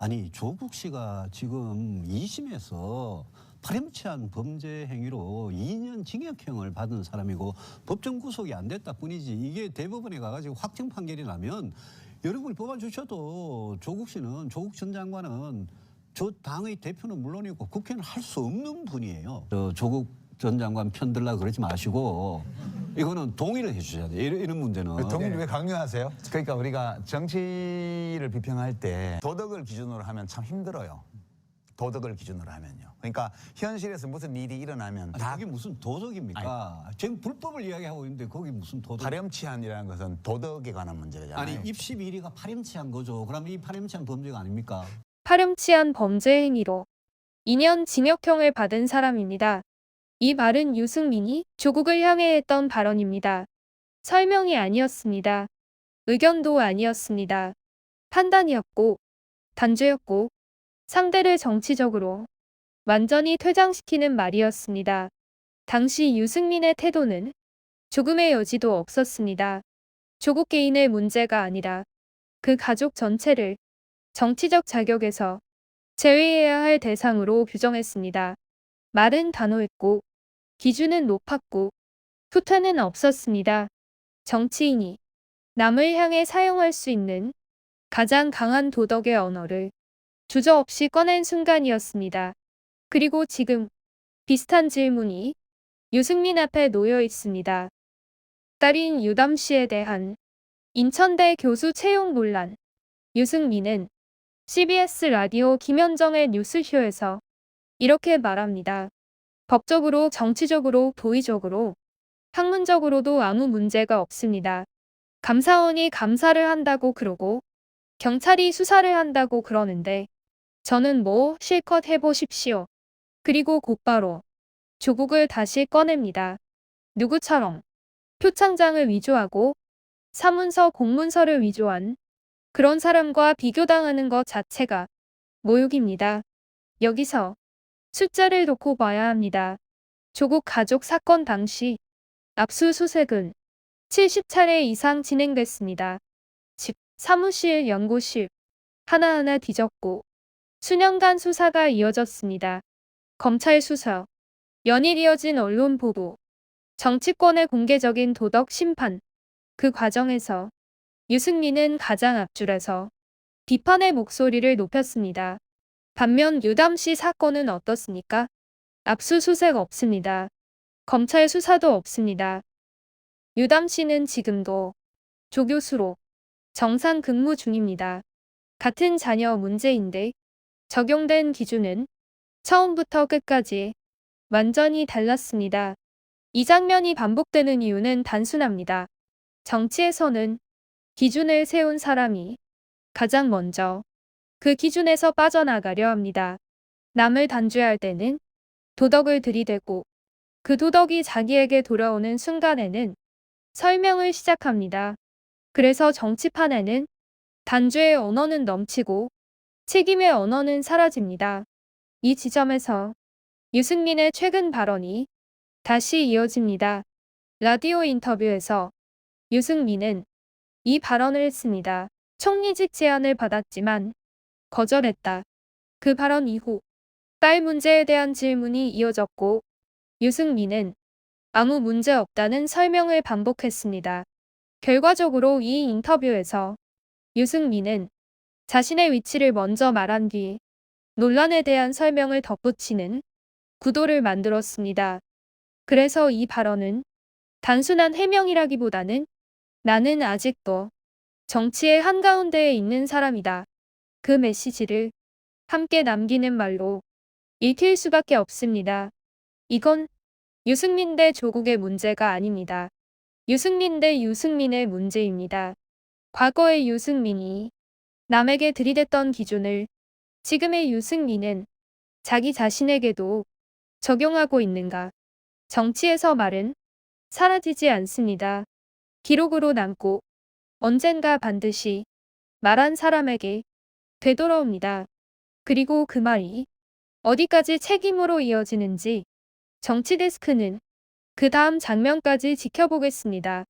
아니 조국 씨가 지금 2심에서 파렴치한 범죄 행위로 2년 징역형을 받은 사람이고 법정 구속이 안 됐다 뿐이지 이게 대법원에 가가지고 확정 판결이 나면 여러분이 뽑아주셔도 조국 씨는 조국 전 장관은 저 당의 대표는 물론이고 국회는 할 수 없는 분이에요. 조국 전 장관 편들라 그러지 마시고 이거는 동의를 해주셔야 돼요. 이런 문제는. 동의를 왜 강요하세요? 그러니까 우리가 정치를 비평할 때 도덕을 기준으로 하면 참 힘들어요. 도덕을 기준으로 하면요. 그러니까 현실에서 무슨 일이 일어나면 아니, 다 그게 무슨 도덕입니까? 지금 불법을 이야기하고 있는데 거기 무슨 도덕? 파렴치한이라는 것은 도덕에 관한 문제잖아요. 아니 입시 비리가 파렴치한 거죠. 그럼 이 파렴치한 범죄가 아닙니까? 파렴치한 범죄 행위로 2년 징역형을 받은 사람입니다. 이 말은 유승민이 조국을 향해 했던 발언입니다. 설명이 아니었습니다. 의견도 아니었습니다. 판단이었고, 단죄였고, 상대를 정치적으로 완전히 퇴장시키는 말이었습니다. 당시 유승민의 태도는 조금의 여지도 없었습니다. 조국 개인의 문제가 아니라 그 가족 전체를 정치적 자격에서 제외해야 할 대상으로 규정했습니다. 말은 단호했고 기준은 높았고 후퇴는 없었습니다. 정치인이 남을 향해 사용할 수 있는 가장 강한 도덕의 언어를 주저없이 꺼낸 순간이었습니다. 그리고 지금 비슷한 질문이 유승민 앞에 놓여 있습니다. 딸인 유담 씨에 대한 인천대 교수 채용 논란. 유승민은 CBS 라디오 김현정의 뉴스쇼에서 이렇게 말합니다. 법적으로, 정치적으로, 도의적으로, 학문적으로도 아무 문제가 없습니다. 감사원이 감사를 한다고 그러고 경찰이 수사를 한다고 그러는데 저는 뭐 실컷 해보십시오. 그리고 곧바로 조국을 다시 꺼냅니다. 누구처럼 표창장을 위조하고 사문서 공문서를 위조한 그런 사람과 비교당하는 것 자체가 모욕입니다. 여기서 숫자를 놓고 봐야 합니다. 조국 가족 사건 당시 압수수색은 70차례 이상 진행됐습니다. 집, 사무실, 연구실 하나하나 뒤졌고 수년간 수사가 이어졌습니다. 검찰 수사, 연일 이어진 언론 보도, 정치권의 공개적인 도덕 심판. 그 과정에서 유승민은 가장 앞줄에서 비판의 목소리를 높였습니다. 반면 유담 씨 사건은 어떻습니까? 압수수색 없습니다. 검찰 수사도 없습니다. 유담 씨는 지금도 조교수로 정상 근무 중입니다. 같은 자녀 문제인데 적용된 기준은 처음부터 끝까지 완전히 달랐습니다. 이 장면이 반복되는 이유는 단순합니다. 정치에서는 기준을 세운 사람이 가장 먼저 그 기준에서 빠져나가려 합니다. 남을 단죄할 때는 도덕을 들이대고 그 도덕이 자기에게 돌아오는 순간에는 설명을 시작합니다. 그래서 정치판에는 단죄의 언어는 넘치고 책임의 언어는 사라집니다. 이 지점에서 유승민의 최근 발언이 다시 이어집니다. 라디오 인터뷰에서 유승민은 이 발언을 했습니다. 총리직 제안을 받았지만 거절했다. 그 발언 이후 딸 문제에 대한 질문이 이어졌고 유승민은 아무 문제 없다는 설명을 반복했습니다. 결과적으로 이 인터뷰에서 유승민은 자신의 위치를 먼저 말한 뒤 논란에 대한 설명을 덧붙이는 구도를 만들었습니다. 그래서 이 발언은 단순한 해명이라기보다는 나는 아직도 정치의 한가운데에 있는 사람이다. 그 메시지를 함께 남기는 말로 읽힐 수밖에 없습니다. 이건 유승민 대 조국의 문제가 아닙니다. 유승민 대 유승민의 문제입니다. 과거의 유승민이 남에게 들이댔던 기준을 지금의 유승민은 자기 자신에게도 적용하고 있는가? 정치에서 말은 사라지지 않습니다. 기록으로 남고 언젠가 반드시 말한 사람에게 되돌아옵니다. 그리고 그 말이 어디까지 책임으로 이어지는지 정치데스크는 그 다음 장면까지 지켜보겠습니다.